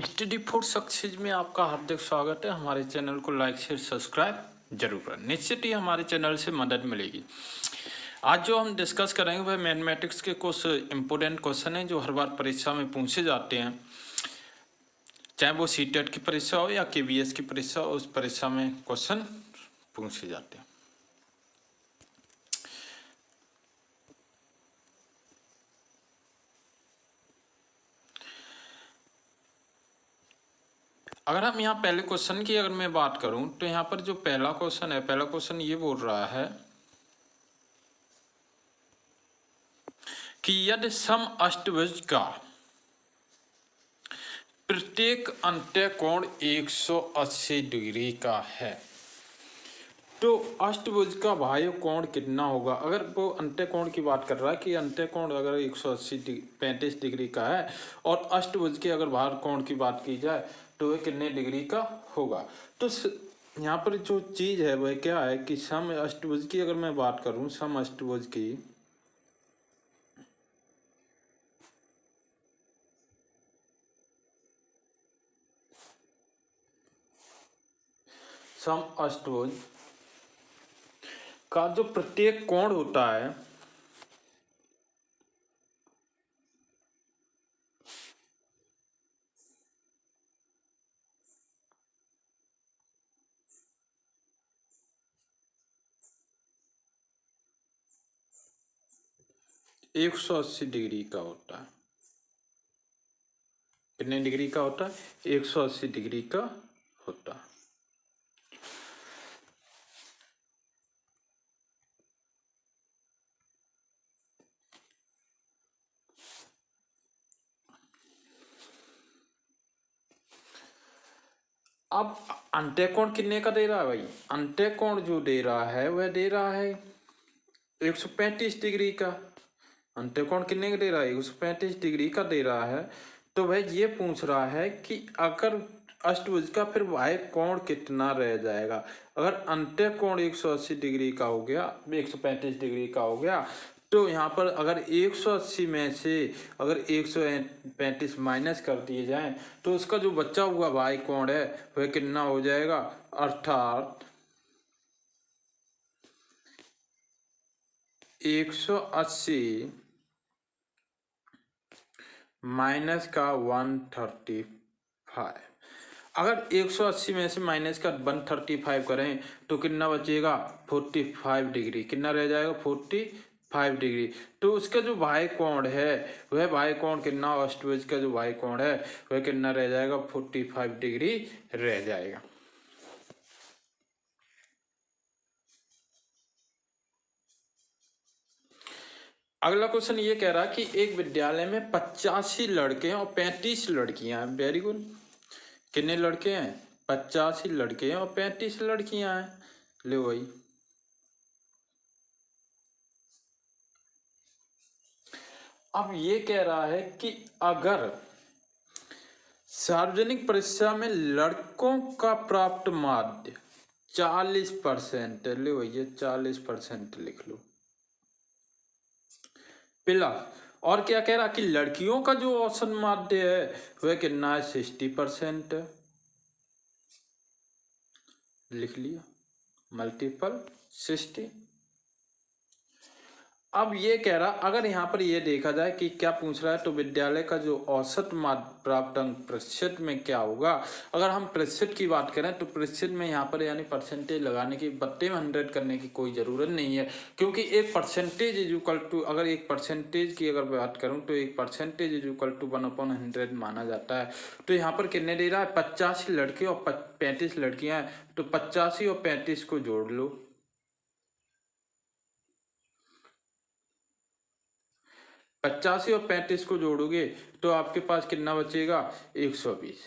Study for success में आपका हार्दिक स्वागत है। हमारे चैनल को लाइक शेयर सब्सक्राइब जरूर करें, निश्चित ही हमारे चैनल से मदद मिलेगी। आज जो हम डिस्कस करेंगे वह मैथमेटिक्स के कुछ इम्पोर्टेंट क्वेश्चन हैं जो हर बार परीक्षा में पूछे जाते हैं, चाहे वो सीटेट की परीक्षा हो या केवीएस की परीक्षा हो, उस परीक्षा में क्वेश्चन पूछे जाते हैं। अगर हम यहाँ पहले क्वेश्चन की अगर मैं बात करूं तो यहाँ पर जो पहला क्वेश्चन है, पहला क्वेश्चन ये बोल रहा है कि यदि सम अष्टभुज का प्रत्येक अंत्यकोण 180 डिग्री का है तो अष्टभुज का बाह्य कोण कितना होगा। अगर वो अंत्यकोण की बात कर रहा है कि अंत्यकोण अगर 180 डिग्री का है और अष्टभुज के अगर बाह्य कोण की बात की जाए तो वह कितने डिग्री का होगा। तो यहाँ पर जो चीज़ है वह क्या है कि सम अष्टभुज की अगर मैं बात करूँ, सम अष्टभुज की सम अष्टभुज का जो प्रत्येक कोण होता है एक 180 डिग्री का होता है। कितने डिग्री का होता है? 180 डिग्री का होता है। अब अंत्यकोण कितने का दे रहा है भाई? अंत्यकोण जो दे रहा है वह दे रहा है 135 डिग्री का। अंत्यकोण कितने का दे रहा है? 135 डिग्री का दे रहा है। तो वह ये पूछ रहा है कि अगर अष्टभुज का फिर बाह्य कोण कितना रह जाएगा। अगर अंत्यकोण 180 डिग्री का हो गया, 135 डिग्री का हो गया, तो यहाँ पर अगर 180 में से अगर 135 माइनस कर दिए जाएं तो उसका जो बचा हुआ बाह्य कोण है वह कितना हो जाएगा, अर्थात 180 माइनस का 135। अगर 180 में से माइनस का 135 करें तो कितना बचेगा, 45 डिग्री। कितना रह जाएगा, 45 डिग्री। तो उसका जो बाह्य कोण है वह बाह्य कोण कितना, अष्टभुज का जो बाह्य कोण है वह कितना रह जाएगा, 45 डिग्री रह जाएगा। अगला क्वेश्चन ये कह रहा है कि एक विद्यालय में 85 लड़के हैं और 35 लड़कियां हैं। Very good. कितने लड़के हैं? 85 लड़के हैं और 35 लड़कियां हैं। ले भाई, अब ये कह रहा है कि अगर सार्वजनिक परीक्षा में लड़कों का प्राप्त माध्य 40%, ले भैया 40% लिख लो, प्लस और क्या कह रहा कि लड़कियों का जो औसत माध्य है वह कितना है, 60%। लिख लिया, मल्टीपल 60। अब ये कह रहा, अगर यहाँ पर ये देखा जाए कि क्या पूछ रहा है, तो विद्यालय का जो औसत माध्य प्राप्त अंक प्रतिशत में क्या होगा। अगर हम प्रतिशत की बात करें तो प्रतिशत में यहाँ पर यानी परसेंटेज लगाने की, बत्ते में 100 करने की कोई ज़रूरत नहीं है, क्योंकि एक परसेंटेज इज इक्वल टू, अगर एक परसेंटेज की अगर बात करूँ तो एक परसेंटेज इज इक्वल टू 1/100 माना जाता है। तो यहाँ पर कितने दे रहा है, 85 लड़के और 35 लड़कियाँ हैं, तो 85 और 35 को जोड़ लो। 85 और 35 को जोड़ोगे तो आपके पास कितना बचेगा, 120।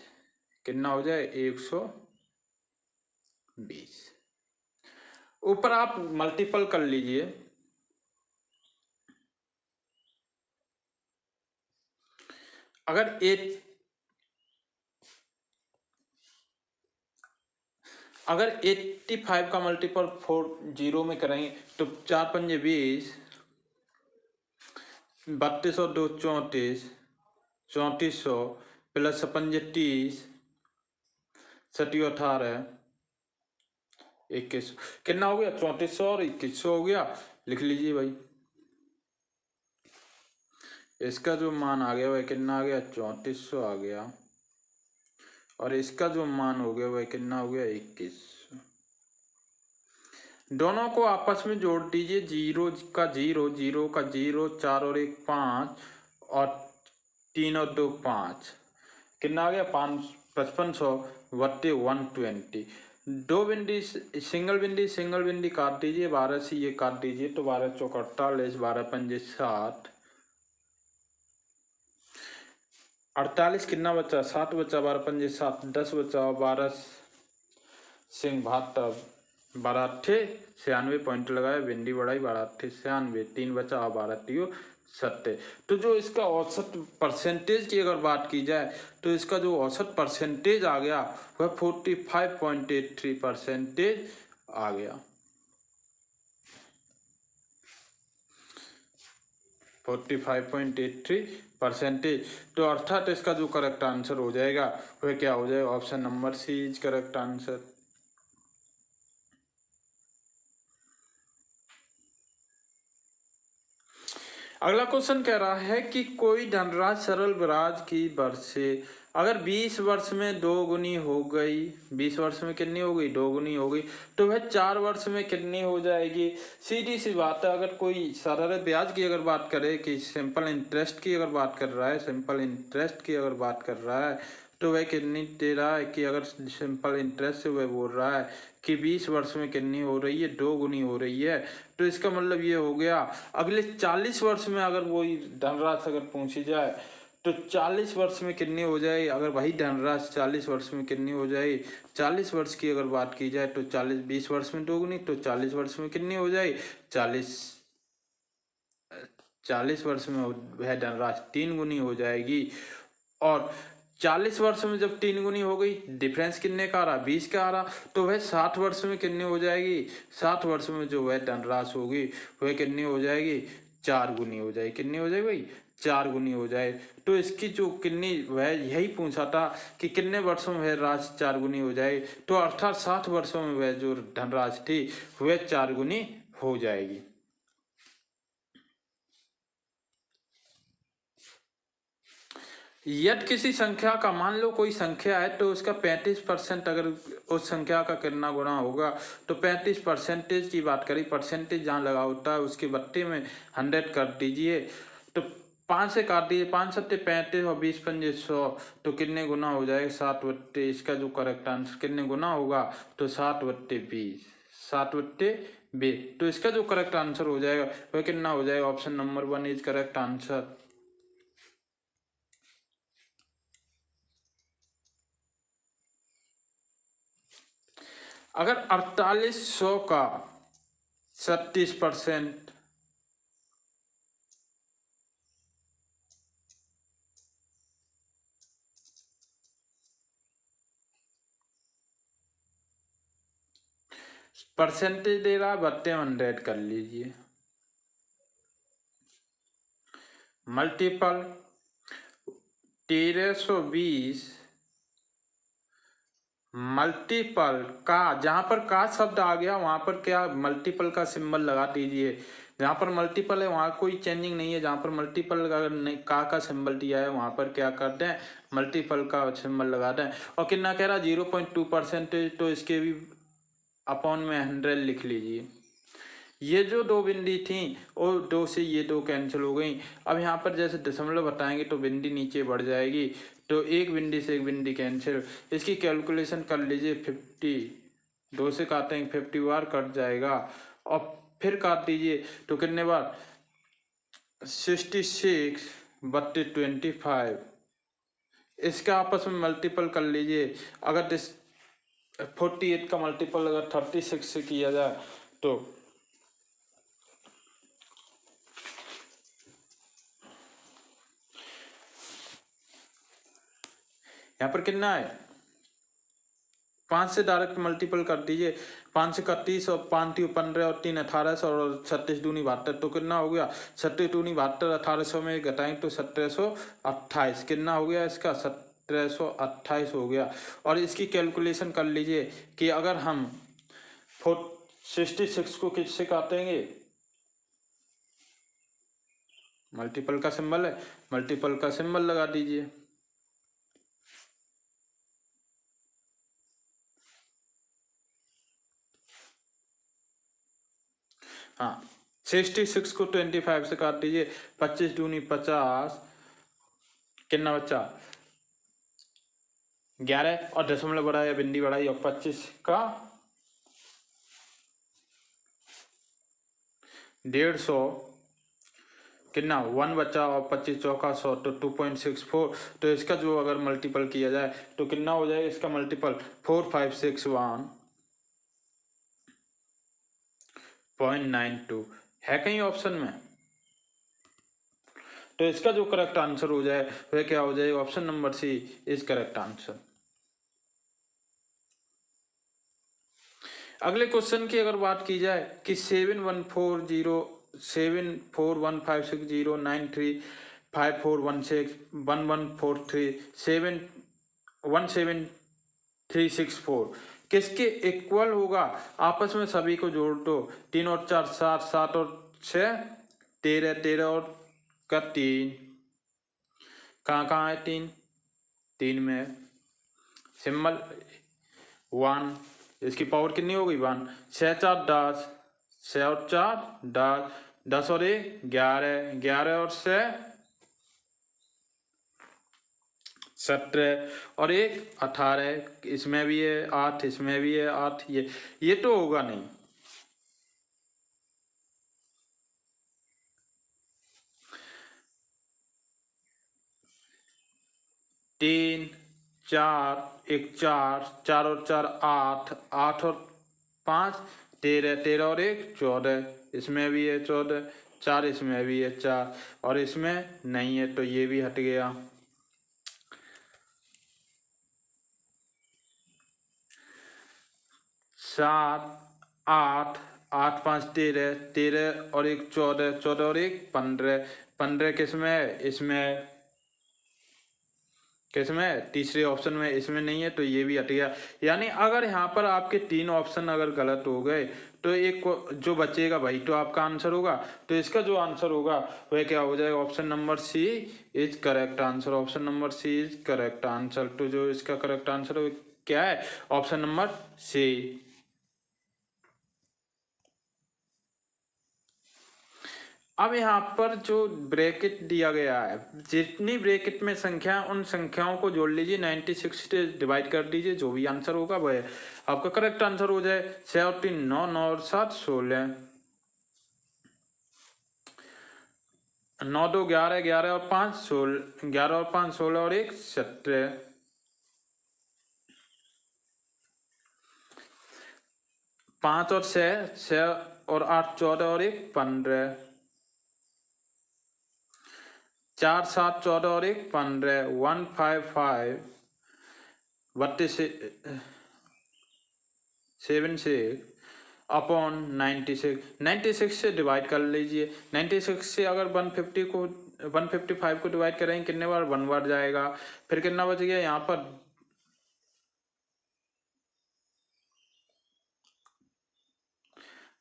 कितना हो जाए, 120। ऊपर आप मल्टीपल कर लीजिए। अगर 85 का मल्टीपल 40 में करेंगे तो 4 पंजे 20, 32 और 2 34, 3400, प्लस 5 30, 7 18, 21, कितना हो गया 3400 और 2100 हो गया। लिख लीजिए भाई, इसका जो मान आ गया वह कितना आ गया 3400 आ गया, और इसका जो मान हो गया वह कितना हो गया 21। दोनों को आपस में जोड़ दीजिए, 0 का 0, 0 का 0, 4 और 1 5, और 3 और 2 5, कितना आ गया 5500 बट्टे 120। दो बिंदी सिंगल बिंदी काट दीजिए, 12 से ये काट दीजिए तो 12 चौक 48, 12 पंजे 60, 48 कितना बचा 60 बचा, 12 पंजे 7, 10 बचा, 12 सिंह 72, 12 अट्ठे 96 पॉइंट लगाए, भिंडी बढ़ाई 12 अट्ठे 96, 3 बचा और 12 तियो 70। तो जो इसका औसत परसेंटेज की अगर बात की जाए तो इसका जो औसत परसेंटेज आ गया वह 45.83% आ गया, 45.83%। तो अर्थात इसका जो करेक्ट आंसर हो जाएगा वह क्या हो जाएगा, option number C is correct answer. अगला क्वेश्चन कह रहा है कि कोई धनराशि सरल ब्याज की दर से अगर 20 वर्ष में 2 गुनी हो गई, 20 वर्ष में कितनी हो गई 2 गुनी हो गई, तो वह 4 वर्ष में कितनी हो जाएगी। सीधी सी बात है, अगर कोई सरल ब्याज की अगर बात करे कि सिंपल इंटरेस्ट की अगर बात कर रहा है, सिंपल इंटरेस्ट की अगर बात कर रहा है तो वह कितनी दे रहा है कि अगर सिंपल इंटरेस्ट से वह बोल रहा है कि 20 वर्ष में कितनी हो रही है 2 गुनी हो रही है, तो इसका मतलब ये हो गया अगले 40 वर्ष में अगर वही धनराशि अगर पूछी जाए तो 40 वर्ष में कितनी हो जाए, अगर वही धनराशि 40 वर्ष में कितनी हो जाए, 40 वर्ष की अगर बात की जाए तो 20 वर्ष में 2 गुनी, तो 40 वर्ष में कितनी हो जाए 40 वर्ष में वह धनराशि 3 गुनी हो जाएगी। और 40 वर्ष में जब 3 गुनी हो गई, डिफरेंस कितने का आ रहा 20 का आ रहा, तो वह 60 वर्ष में कितनी हो जाएगी, 60 वर्ष में जो वह धनराशि होगी वह कितनी हो जाएगी 4 गुनी हो जाएगी। कितनी हो जाएगी भाई 4 गुनी हो जाए। तो इसकी जो कितनी वह यही पूछा था कि कितने वर्षों में वह राशि 4 गुनी हो जाए, तो अर्थात 60 वर्षों में वह जो धनराशि थी वह 4 गुनी हो जाएगी। यदि किसी संख्या का मान लो कोई संख्या है तो उसका 35% अगर उस संख्या का कितना गुना होगा, तो 35% की बात करी, परसेंटेज जहाँ लगा होता है उसके बट्टे में 100 कर दीजिए, तो 5 से काट दीजिए, 5 सत्ते 35 और 20 पंजे 100, तो कितने गुना हो जाएगा 7 बट्टे, इसका जो करेक्ट आंसर कितने गुना होगा तो 7 बट्टे 20, 7 बट्टे 20। तो इसका जो करेक्ट आंसर हो जाएगा वह कितना हो जाएगा, option number 1 is correct answer. अगर 4800 का 36% परसेंटेज दे रहा है, बट्टे 100 कर लीजिए, मल्टीपल 1320 मल्टीपल का, जहां पर का शब्द आ गया वहां पर क्या मल्टीपल का सिंबल लगा दीजिए। जहां पर मल्टीपल है वहां कोई चेंजिंग नहीं है, जहां पर मल्टीपल का सिंबल दिया है वहां पर क्या करते हैं मल्टीपल का सिंबल लगाते हैं। और कितना कह रहा है 0.2%, तो इसके भी अपॉन में 100 लिख लीजिए। ये जो 2 बिंदी थी और 2 से ये 2 कैंसिल हो गई। अब यहाँ पर जैसे दशमलव बताएंगे तो बिंदी नीचे बढ़ जाएगी, तो एक बिंदी से एक बिंदी कैंसिल। इसकी कैलकुलेशन कर लीजिए, 50 2 से काटेंगे 50 बार कट जाएगा, और फिर काट दीजिए तो कितने बार 66 बट्टे 25। इसका आपस में मल्टीपल कर लीजिए, अगर 48 का मल्टीपल अगर 36 से किया जाए तो यहाँ पर कितना है 5 से डायरेक्ट मल्टीपल कर दीजिए, 5 से 31 और 5 3 15 और 3 1800 और 36 दूनी 72, तो कितना हो गया 36 दूनी 72, 1800 में घटाएंगे तो 1728, कितना हो गया इसका 1728 हो गया। और इसकी कैलकुलेशन कर लीजिए कि अगर हम 66 को किससे काटेंगे, मल्टीपल का सिंबल है, मल्टीपल का सिंबल लगा दीजिए। हाँ, 66 को 25 से काट दीजिए। 25 दूनी 50, कितना बच्चा 11, और दशमलव बढ़ाया, बिंदी बढ़ाई, और 25 का 150, कितना 1 बचा, और 25 चौका 100, तो 2.64। तो इसका जो अगर मल्टीपल किया जाए तो कितना हो जाएगा इसका मल्टीपल, 4561.92 है कहीं ऑप्शन में। तो इसका जो करेक्ट आंसर हो जाए वह क्या हो जाएगा, option number C is correct answer. अगले क्वेश्चन की अगर बात की जाए कि 71407415609354161143717364 किसके इक्वल होगा, आपस में सभी को जोड़ दो। 3 और 4 7, 7 और 6 13, 13 और का 3, कहाँ है 3, 3 में सिंबल 1, इसकी पावर कितनी हो गई 1, 6 4 10, 6 और 4 10, 10 और 1 11, 11 और 6 17 और 1 18, इसमें भी है 8, इसमें भी है 8, ये तो होगा नहीं। तीन 4 1 4, 4 और 4 8, 8 और 5 13, 13 और 1 14, इसमें भी है 14, 4 इसमें भी है 4, और इसमें नहीं है तो ये भी हट गया। 7 8, 8 5 13, 13 और 1 14, 14 और 1 15, 15 किसमें है, इसमें किसमें, तीसरे ऑप्शन में, इसमें नहीं है तो ये भी हट गया। यानी अगर यहाँ पर आपके 3 ऑप्शन अगर गलत हो गए तो एक जो बचेगा भाई तो आपका आंसर होगा। तो इसका जो आंसर होगा वह क्या हो जाएगा, option number C is correct answer. Option number C is correct answer. तो जो इसका करेक्ट आंसर है क्या है, ऑप्शन नंबर सी। अब यहाँ पर जो ब्रैकेट दिया गया है, जितनी ब्रैकेट में संख्या, उन संख्याओं को जोड़ लीजिए, 96 से डिवाइड कर दीजिए, जो भी आंसर होगा वह आपका करेक्ट आंसर हो जाए। 6 और 3 9, 9 और 7 16, 9 2 11, 11 और 5 16, 11 और 5 16 और 1 17, 5 और 6, 6 और 8 14 और 1 15, 4 7 14 और 1 15, 155 76 अपॉन 96, 96 से डिवाइड कर लीजिए। 96 से अगर 155 को डिवाइड करेंगे कितने बार, 1 बार जाएगा। फिर कितना बच गया यहाँ पर,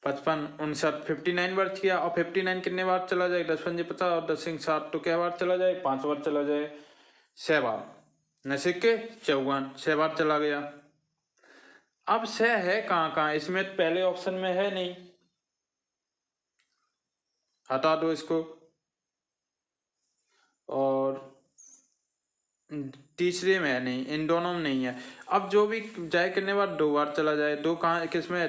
55 59, 59 बार किया। और 59 कितने बार चला जाए, 10 पंजे 50 और 10 सिंह 60, तो क्या बार चला जाए, 5 बार चला जाए। 6 बार, 9 सिक्के 54, 6 बार चला गया। अब 6 है कहाँ, इसमें पहले ऑप्शन में है नहीं, हटा दो इसको। और तीसरे में है नहीं, इन दोनों में नहीं है। अब जो भी जाए कितने बार, 2 बार चला जाए। 2 कहाँ, किसमें है,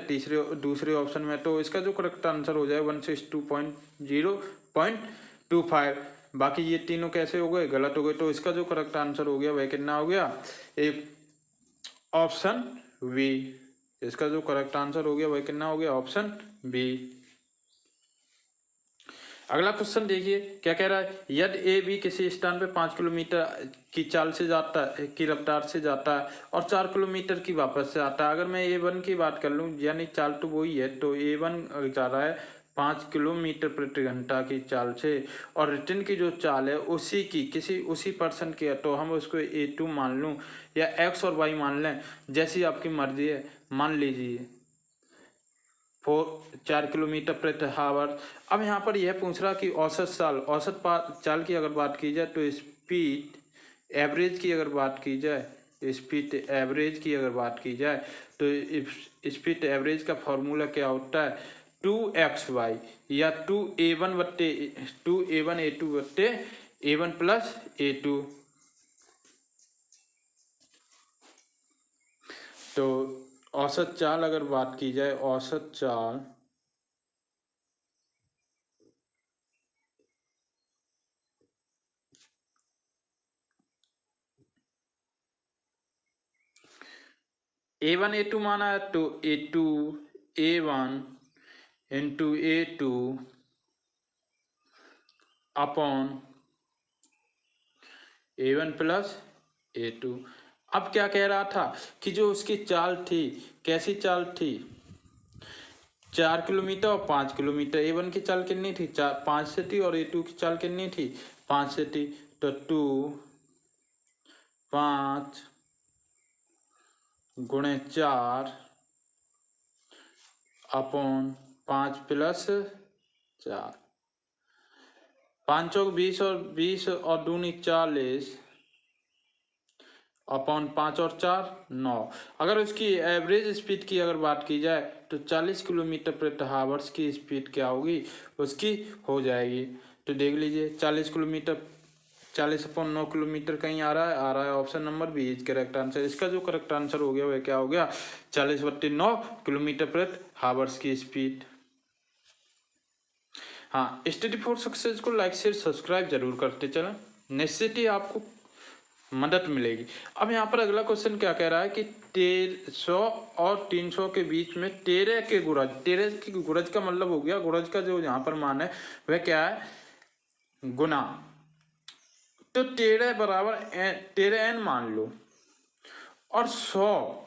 दूसरे ऑप्शन में। तो इसका जो करेक्ट आंसर हो जाए 162.0.25। बाकी ये तीनों कैसे हो गए, गलत हो गए। तो इसका जो करेक्ट आंसर हो गया वह कितना हो गया, एक ऑप्शन बी। इसका जो करेक्ट आंसर हो गया वह कितना हो गया, ऑप्शन बी। अगला क्वेश्चन देखिए क्या कह रहा है, यदि ए बी किसी स्थान पे 5 किलोमीटर की चाल से जाता है, की रफ्तार से जाता है और 4 किलोमीटर की वापस से आता है। अगर मैं A1 की बात कर लूँ, यानी चाल तो वही है, तो A1 जा रहा है 5 किलोमीटर प्रति घंटा की चाल से, और रिटर्न की जो चाल है उसी पर्सन की है, तो हम उसको A2 मान लूँ या X और Y मान लें, जैसी आपकी मर्जी है। मान लीजिए 4 किलोमीटर प्रति हावर। अब यहाँ पर यह पूछ रहा कि औसत चाल की अगर बात की जाए तो स्पीड एवरेज की अगर बात की जाए, तो स्पीड एवरेज का फॉर्मूला क्या होता है, 2xy या 2a1 a2 बट्टे a1 प्लस a2। तो औसत चाल अगर बात की जाए, औसत चाल A1 A2 माना है तो A2 A1 into A2 upon A1 plus A2। अब क्या कह रहा था कि जो उसकी चाल थी, कैसी चाल थी, 4 किलोमीटर और 5 किलोमीटर। A1 की चाल कितनी थी, 5 से थी, और A2 की चाल कितनी थी, 5 से थी। तो 2 5 गुणे 4 अपॉन 5 प्लस 4, 5 चौक 20 और 20 और दूनी 40 अपॉन 5 और 4 9। अगर उसकी एवरेज स्पीड की अगर बात की जाए तो 40 किलोमीटर प्रति हावर्स की स्पीड क्या होगी, उसकी हो जाएगी। तो देख लीजिए 40 किलोमीटर, 40 अपॉन 9 किलोमीटर कहीं आ रहा है option number B is correct answer. इसका जो करेक्ट आंसर हो गया वह क्या हो गया, 40/9 किलोमीटर प्रति हावर्स की स्पीड। हाँ, स्टडी फॉर सक्सेस को लाइक शेयर सब्सक्राइब जरूर करते चलें, निश्चित ही आपको मदद मिलेगी। अब यहाँ पर अगला क्वेश्चन क्या कह रहा है कि 100 और 300 के बीच में 13 के गुरज का मतलब हो गया, गुरज का जो यहाँ पर मान है वह क्या है, गुना। तो 13 बराबर 13n मान लो, और 100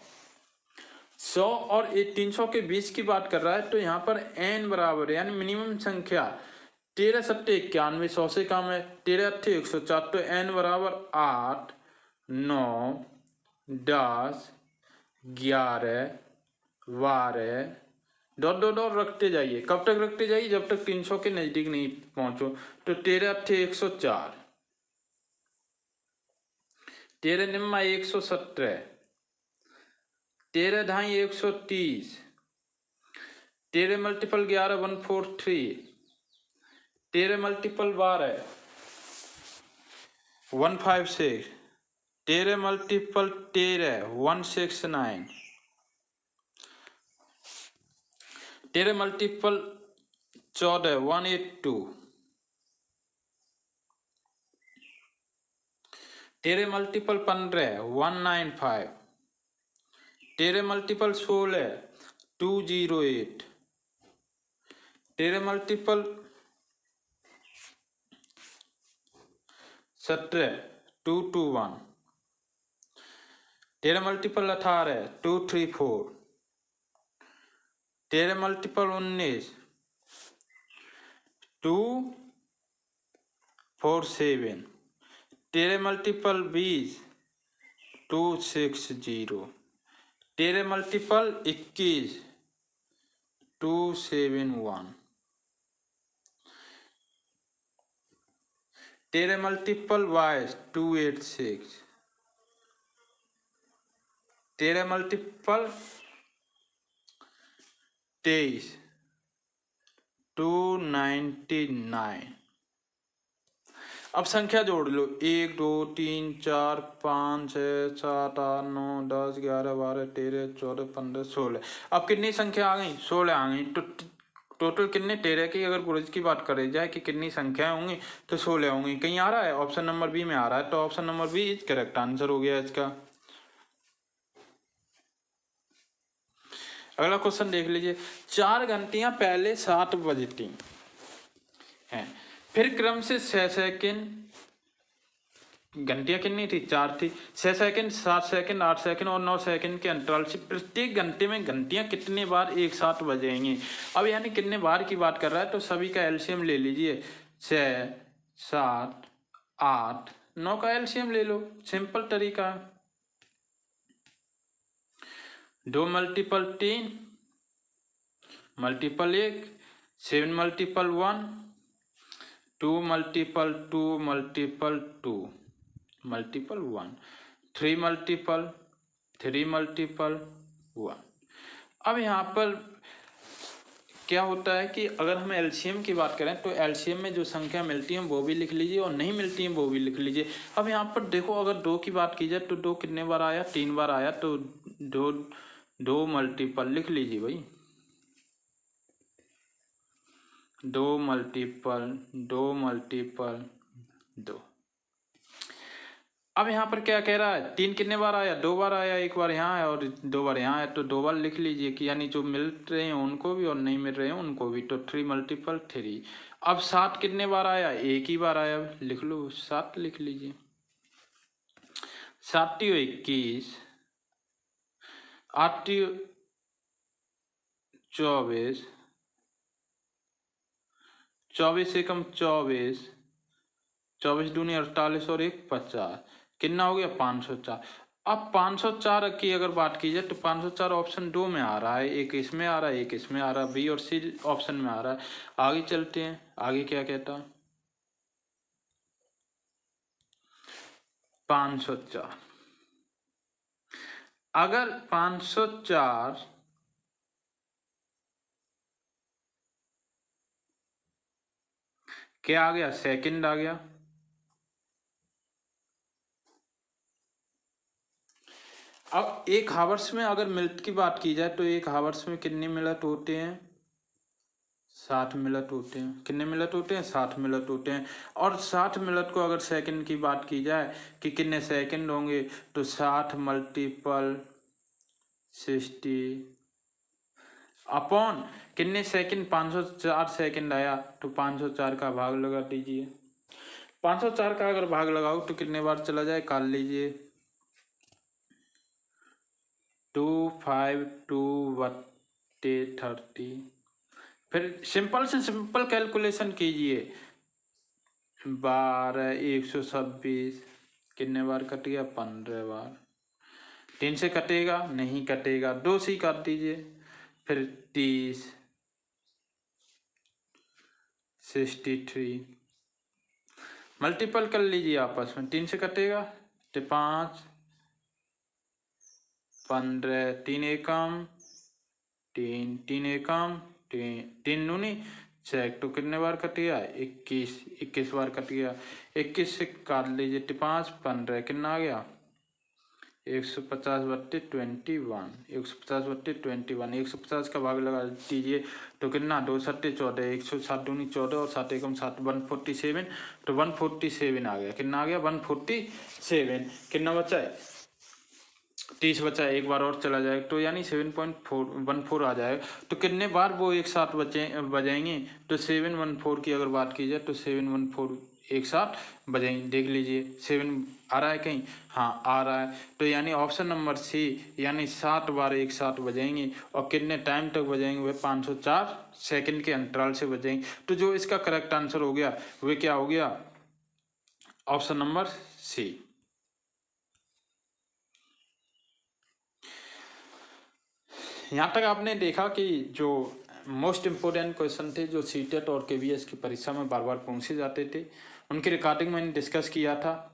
और 300 के बीच की बात कर रहा है, तो यहाँ पर n बराबर यानी मिनिमम संख्या 13 सत्ते 91, 100 से कम है, 13 अट्ठे 104, तो n बराबर 8 9 10 11 12 डॉट डॉट डॉट रखते जाइए। कब तक रखते जाइए, जब तक 300 के नजदीक नहीं पहुंचो। तो 13 अट्ठे 104, 13 निम्मा 117, 13 ढाई 130, 13 multiple 11 143, 13 multiple 12 156, 13 multiple 13 169, 13 multiple 14 182, 13 multiple 15 195, 13 multiple 16 208, 13 multiple 17 221, 13 multiple 18 234, 13 multiple 19 247, 13 multiple 20 260, 13 multiple 21 271, 13 multiple 22 286, 13 multiple 23 299। अब संख्या जोड़ लो, 1 2 3 4 5 6 7 8 9 10 11 12 13 14 15 16। अब कितनी संख्या आ गई, 16 आ गई। तो टोटल कितने 13 की अगर गुरज की बात करी जाए कि कितनी संख्याएं होंगी, तो 16 होंगी। कहीं आ रहा है ऑप्शन नंबर बी में आ रहा है, तो option number B is correct answer हो गया इसका। अगला क्वेश्चन देख लीजिए, 4 घंटियां पहले 7 बजती हैं, फिर क्रम से 6 सेकंड घंटियाँ कितनी थी? 4 थी। 6 सेकंड, 7 सेकंड, 8 सेकंड और 9 सेकंड के अंतराल से प्रत्येक घंटे में घंटियाँ कितने बार एक साथ बजेंगी। अब यानी कितने बार की बात कर रहा है, तो सभी का एलसीएम ले लीजिए। 6, 7, 8, 9 का एलसीएम ले लो, सिंपल तरीका है। 2 multiple 3 multiple 1, 7 multiple 1, 2 multiple 2 multiple 2 multiple 1, 3 multiple 3 multiple 1। अब यहाँ पर क्या होता है कि अगर हम एलसीएम की बात करें तो एलसीएम में जो संख्या मिलती है वो भी लिख लीजिए और नहीं मिलती है वो भी लिख लीजिए। अब यहाँ पर देखो, अगर 2 की बात की जाए तो 2 कितने बार आया? 3 बार आया, तो 2 मल्टीपल लिख लीजिए भाई, 2 मल्टीपल 2 मल्टीपल 2। अब यहाँ पर क्या कह रहा है? 3 कितने बार आया? 2 बार आया, 1 बार यहाँ है और 2 बार यहाँ है, तो 2 बार लिख लीजिए कि यानी जो मिल रहे हैं उनको भी और नहीं मिल रहे हैं उनको भी, तो 3 मल्टीपल 3। अब 7 कितने बार आया? 1 ही बार आया, लिख लो 7 लिख लीजिए। 7 × 21, 8 × 24, 24 एकम 24, 24 दूनी 48 और 1 50, कितना हो गया? 504। अब 504 की अगर बात की जाए तो 504 ऑप्शन 2 में आ रहा है, एक इसमें आ रहा है, एक इसमें आ रहा है, बी और सी ऑप्शन में आ रहा है। आगे चलते हैं, आगे क्या कहता है? 504, अगर 504 क्या आ गया? सेकंड आ गया। अब 1 हावर्स में अगर मिनट की बात की जाए तो 1 हावर्स में कितने मिनट होते हैं? 60 मिनट होते हैं। कितने मिनट होते हैं? 60 मिनट होते हैं। और 60 मिनट को अगर सेकंड की बात की जाए कि कितने सेकंड होंगे, तो 60 मल्टीपल 60 अपॉन कितने सेकंड? 504 सेकंड आया, तो 504 का भाग लगा दीजिए। 504 का अगर भाग लगाओ तो कितने बार चला जाए? काट लीजिए। 252/30। फिर सिंपल से सिंपल कैलकुलेशन कीजिए। 12, 126 कितने बार कट गया? 15 बार। 3 से कटेगा? नहीं कटेगा, 2 से ही काट दीजिए। फिर 30, 63 मल्टीपल कर लीजिए आपस में, 3 से कटेगा तो 5, 15, 3 एकम 3, 3 एकम 3, 3 दूनी 6, तो कितने बार कट गया? 21, 21 बार कट गया। 21 से काट लीजिए तो 5, 15 कितना आ गया? 150/21, 150/21, 150 का भाग लगा दीजिए तो कितना? 2 सत्ते 14, 107 दूनी 14 और 7 एकम 7, 147, तो 147 आ गया। कितना आ गया? 147। कितना बचा है? 30 बचा है, एक बार और चला जाएगा तो यानी 7.14 आ जाएगा। तो कितने बार वो एक साथ बजाएंगे? तो 714 की अगर बात की जाए तो 714 एक साथ बजाएंगे। देख लीजिए 7 आ रहा है कहीं? हाँ आ रहा है, तो यानी ऑप्शन नंबर सी, यानी 7 बार एक साथ बजाएंगे। और कितने टाइम तक बजाएंगे? वह 504 सेकंड के अंतराल से बजाएंगे। तो जो इसका करेक्ट आंसर हो गया वह क्या हो गया? Option number C. यहाँ तक आपने देखा कि जो मोस्ट इम्पोर्टेंट क्वेश्चन थे जो सीटेट और केवीएस की परीक्षा में बार बार पूछे जाते थे, उनकी रिकॉर्डिंग मैंने डिस्कस किया था।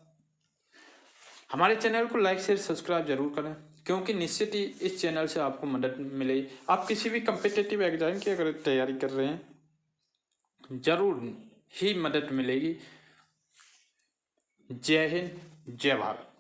हमारे चैनल को लाइक शेयर सब्सक्राइब जरूर करें, क्योंकि निश्चित ही इस चैनल से आपको मदद मिलेगी। आप किसी भी कम्पिटिटिव एग्जाम की अगर तैयारी कर रहे हैं जरूर ही मदद मिलेगी। जय हिंद, जय भारत।